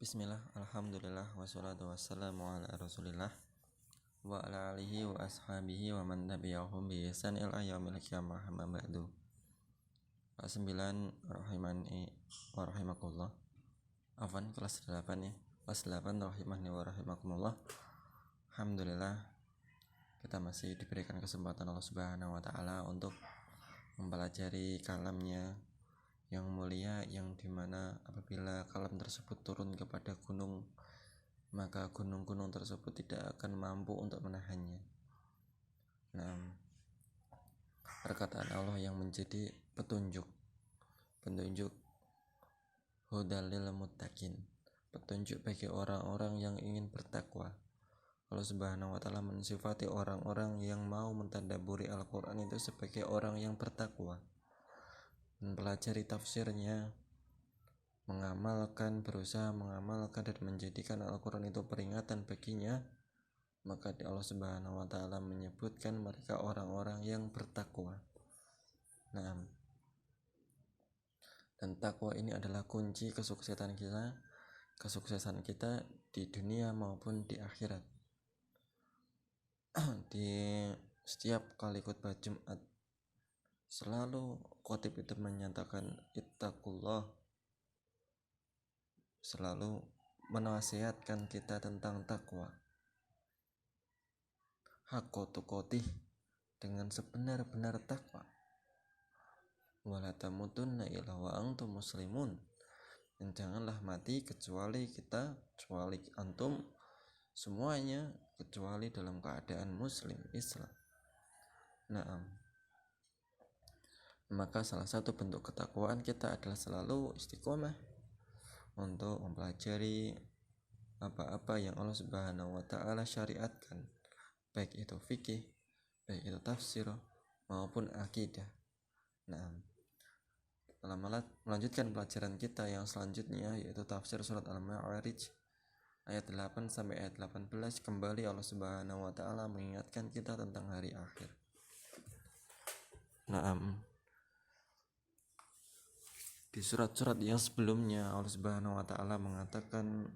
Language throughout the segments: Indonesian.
Bismillah, alhamdulillah, wassalatu wassalamu ala rasulillah wa ala alihi wa ashabihi wa man tabi'ahum bi ihsan ila yaumil qiyamah amma ba'du. Kelas 9 rahimani wa rahimakumullah. Afwan kelas 8 ya. Kelas 8 rahimani wa rahimakumullah. Alhamdulillah kita masih diberikan kesempatan Allah Subhanahu wa taala untuk mempelajari kalamnya yang mulia, yang dimana apabila kalam tersebut turun kepada gunung, maka gunung-gunung tersebut tidak akan mampu untuk menahannya. Perkataan Allah yang menjadi petunjuk hudalil muttaqin, petunjuk bagi orang-orang yang ingin bertakwa. Allah Subhanahu wa taala mensifati orang-orang yang mau mentadabburi Al-Qur'an itu sebagai orang yang bertakwa, mempelajari tafsirnya, berusaha mengamalkan dan menjadikan Al-Quran itu peringatan baginya. Maka Allah Subhanahu wa taala menyebutkan mereka orang-orang yang bertakwa. Dan takwa ini adalah kunci kesuksesan kita di dunia maupun di akhirat. Di setiap kali khutbah Jumat selalu khotib itu menyatakan ittaqullah, selalu menasihatkan kita tentang takwa, haqqa tuqatih, dengan sebenar-benar takwa, wala tamutunna illa wa antum muslimun, dan janganlah mati kecuali antum semuanya kecuali dalam keadaan muslim Islam. Maka salah satu bentuk ketakwaan kita adalah selalu istiqomah untuk mempelajari apa-apa yang Allah Subhanahu wa taala syariatkan, baik itu fikih, baik itu tafsir maupun akidah. Melanjutkan pelajaran kita yang selanjutnya, yaitu tafsir surat Al-Ma'arij ayat 8 sampai ayat 18. Kembali Allah Subhanahu wa taala mengingatkan kita tentang hari akhir. Di surat-surat yang sebelumnya Allah Subhanahu wa taala mengatakan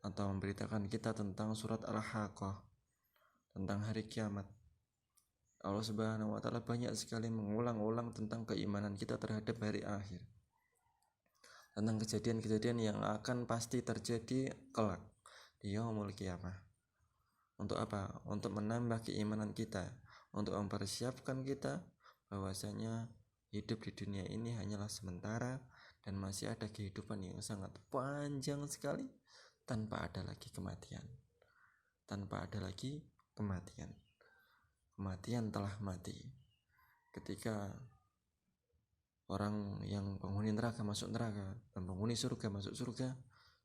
atau memberitakan kita tentang surat Al-Haqqah, tentang hari kiamat. Allah Subhanahu wa taala banyak sekali mengulang-ulang tentang keimanan kita terhadap hari akhir, tentang kejadian-kejadian yang akan pasti terjadi kelak di yaumul qiyamah. Untuk apa? Untuk menambah keimanan kita, untuk mempersiapkan kita bahwasanya hidup di dunia ini hanyalah sementara dan masih ada kehidupan yang sangat panjang sekali tanpa ada lagi kematian. Kematian telah mati. Ketika orang yang penghuni neraka masuk neraka dan penghuni surga masuk surga,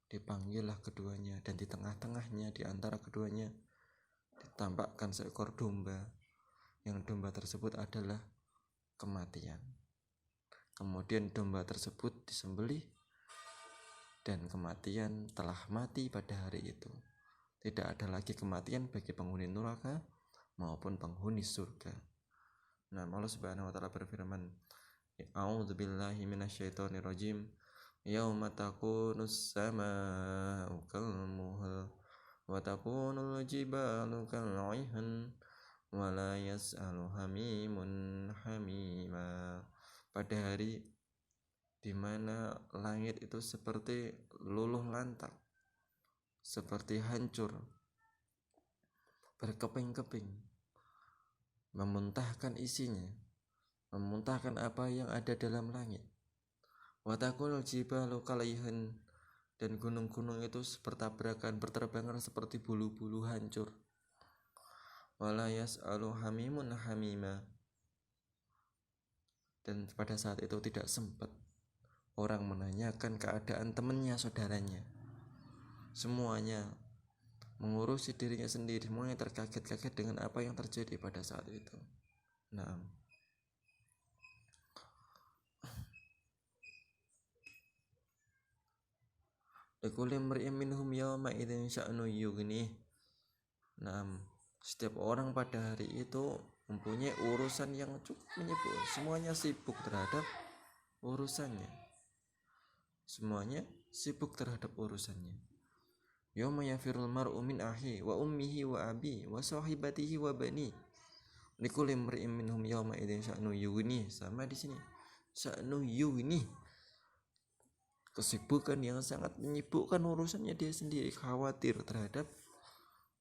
dipanggillah keduanya, dan di tengah-tengahnya, di antara keduanya, ditampakkan seekor domba, yang domba tersebut adalah kematian. Kemudian domba tersebut disembelih dan kematian telah mati pada hari itu. Tidak ada lagi kematian bagi penghuni neraka maupun penghuni surga. Allah Subhanahu wa taala berfirman, A'udzubillahi minasyaitonir rajim. Yauma takunus samaa'u kalmuhul wa takunul jibalu kal'ihan wa la yas'alu hamimun hamima. Pada hari di mana langit itu seperti luluh lantak, seperti hancur, berkeping-keping, memuntahkan isinya, memuntahkan apa yang ada dalam langit. Wa takunul jibalu kal'ihan, dan gunung-gunung itu berterbangan seperti bulu-bulu hancur. Wa la yas'alu hamimun hamima, dan pada saat itu tidak sempat orang menanyakan keadaan temannya, saudaranya. Semuanya mengurusi dirinya sendiri, semuanya terkaget-kaget dengan apa yang terjadi pada saat itu. Likulli imri'in minhum yawma idzin sya'nu yughnih. Setiap orang pada hari itu mempunyai urusan yang cukup menyibuk. Semuanya sibuk terhadap urusannya. Semuanya sibuk terhadap urusannya. Yauma yafirul mar'u min akhi wa ummihi wa abi wa sahibatihi wa bani likulli imri'in minhum yawma idzin sya'nu yughni. Sama di sini, sya'nu yughni, kesibukan yang sangat menyibukkan urusannya dia sendiri, khawatir terhadap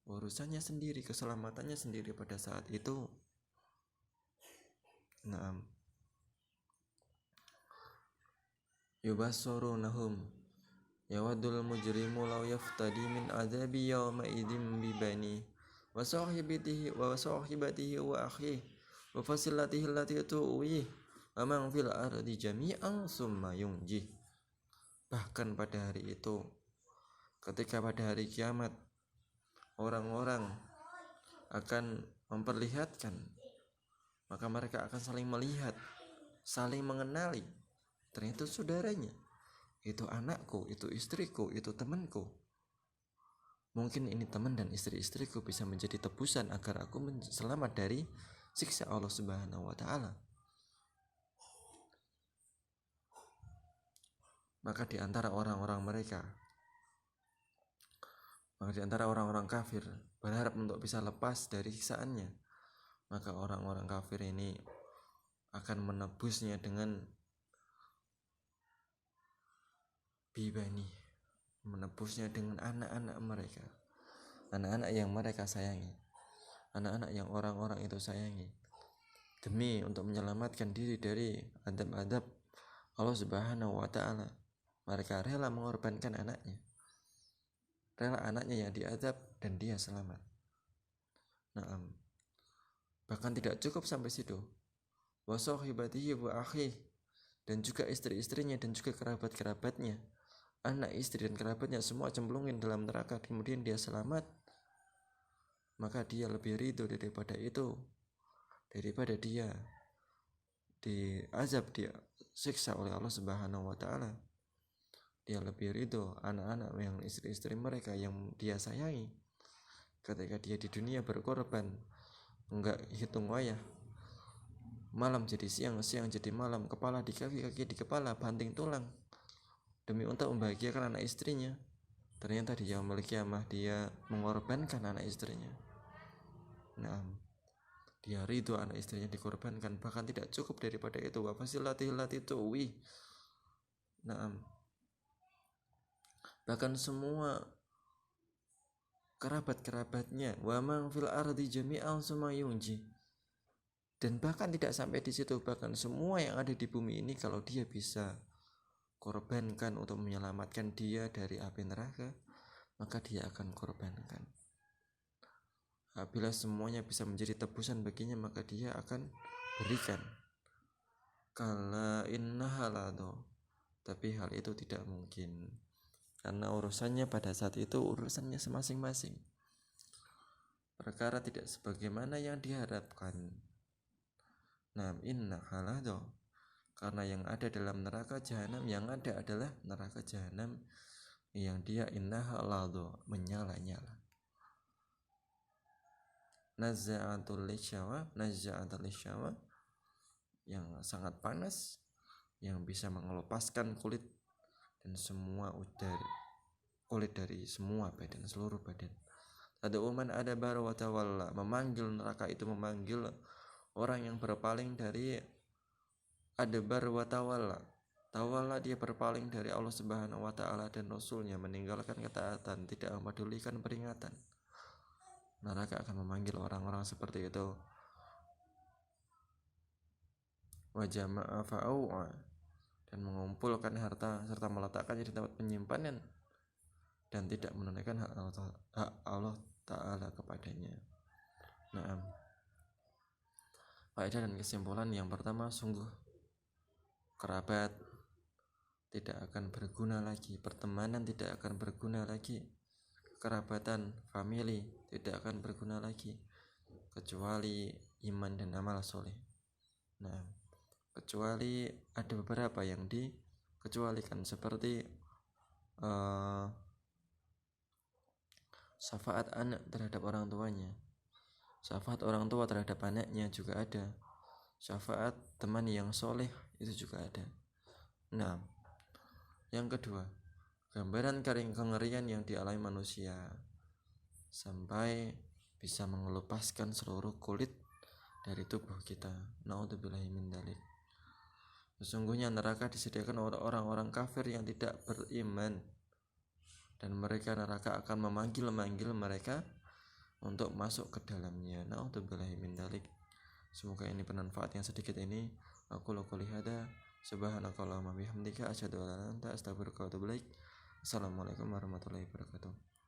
urusannya sendiri, keselamatannya sendiri pada saat itu. Naam. Yubassurunahum yawadul mujrimu law yaftadi min adzabi yawma idzin bibani wa sahibatihi wa akhihi wa fasilatihi allati tuwi wa man fil ardi jami'an summa yunji. Bahkan pada hari itu, ketika pada hari kiamat orang-orang akan memperlihatkan, maka mereka akan saling melihat, saling mengenali, ternyata saudaranya, itu anakku, itu istriku, itu temanku. Mungkin ini teman dan istri-istriku bisa menjadi tebusan agar aku selamat dari siksa Allah Subhanahu wa Ta'ala. Maka di antara orang-orang kafir berharap untuk bisa lepas dari siksaannya, maka orang-orang kafir ini akan menebusnya dengan bibani, menebusnya dengan anak-anak mereka, anak-anak yang mereka sayangi, anak-anak yang orang-orang itu sayangi, demi untuk menyelamatkan diri dari adab-adab Allah Subhanahu wa Ta'ala. Mereka rela mengorbankan anaknya, rela anaknya yang diadab dan dia selamat. Bahkan tidak cukup sampai situ, wa sahibatihi wa akhihi, dan juga istri-istrinya dan juga kerabat-kerabatnya, anak istri dan kerabatnya semua cemplungin dalam neraka, kemudian dia selamat. Maka dia lebih ridho daripada itu, daripada dia diazab, dia siksa oleh Allah Subhanahu wa Ta'ala. Dia lebih ridho anak-anak yang istri-istri mereka yang dia sayangi, ketika dia di dunia berkorban, enggak hitung wayah, malam jadi siang, siang jadi malam, kepala di kaki, kaki di kepala, banting tulang, demi untuk membahagiakan anak istrinya. Ternyata di yaumul kiamah dia mengorbankan anak istrinya. Dia ridho anak istrinya dikorbankan. Bahkan tidak cukup daripada itu, wa fasilatihi allati tuwi. Bahkan semua kerabat-kerabatnya, wa man fil ardi jami'an summa yunji. Dan bahkan tidak sampai di situ, bahkan semua yang ada di bumi ini kalau dia bisa korbankan untuk menyelamatkan dia dari api neraka, maka dia akan korbankan. Apabila semuanya bisa menjadi tebusan baginya, maka dia akan berikan. Kala innaha lado, tapi hal itu tidak mungkin, karena urusannya pada saat itu urusannya masing-masing. Perkara tidak sebagaimana yang diharapkan. Inna halado, karena yang ada dalam neraka jahanam, yang ada adalah neraka jahanam yang dia inna halado, menyala-nyala. Nazza'atul lisyawa, yang sangat panas, yang bisa mengelepaskan kulit dan semua kulit dari semua badan, seluruh badan. Tad'u man adabara wa tawalla, memanggil neraka itu, memanggil orang yang berpaling dari adbar wa tawalla. Tawalla, dia berpaling dari Allah Subhanahu wa Ta'ala dan Rasulnya, meninggalkan ketaatan, tidak memedulikan peringatan. Neraka akan memanggil orang-orang seperti itu. Wa jama'a fa'au'a, dan mengumpulkan harta serta meletakkannya di tempat penyimpanan dan tidak menunaikan hak Allah Ta'ala kepadanya. Faedah dan kesimpulan yang pertama, sungguh kerabat tidak akan berguna lagi, pertemanan tidak akan berguna lagi, kerabatan, famili tidak akan berguna lagi, kecuali iman dan amal soleh. Kecuali ada beberapa yang dikecualikan, seperti syafaat anak terhadap orang tuanya, syafaat orang tua terhadap anaknya juga ada, syafaat teman yang soleh itu juga ada. Yang kedua, gambaran kengerian yang dialami manusia sampai bisa mengelupaskan seluruh kulit dari tubuh kita. Naudzubillahi min dzalik. Sesungguhnya neraka disediakan oleh orang-orang kafir yang tidak beriman, dan neraka akan memanggil mereka untuk masuk ke dalamnya. Naudzubillahi min dzalik. Semoga ini bermanfaat yang sedikit ini. Aku qouli hada, subhanakallahumma bihamdika asyhadu an la ilaha illa anta astaghfiruka wa atubu ilaik. Assalamualaikum warahmatullahi wabarakatuh.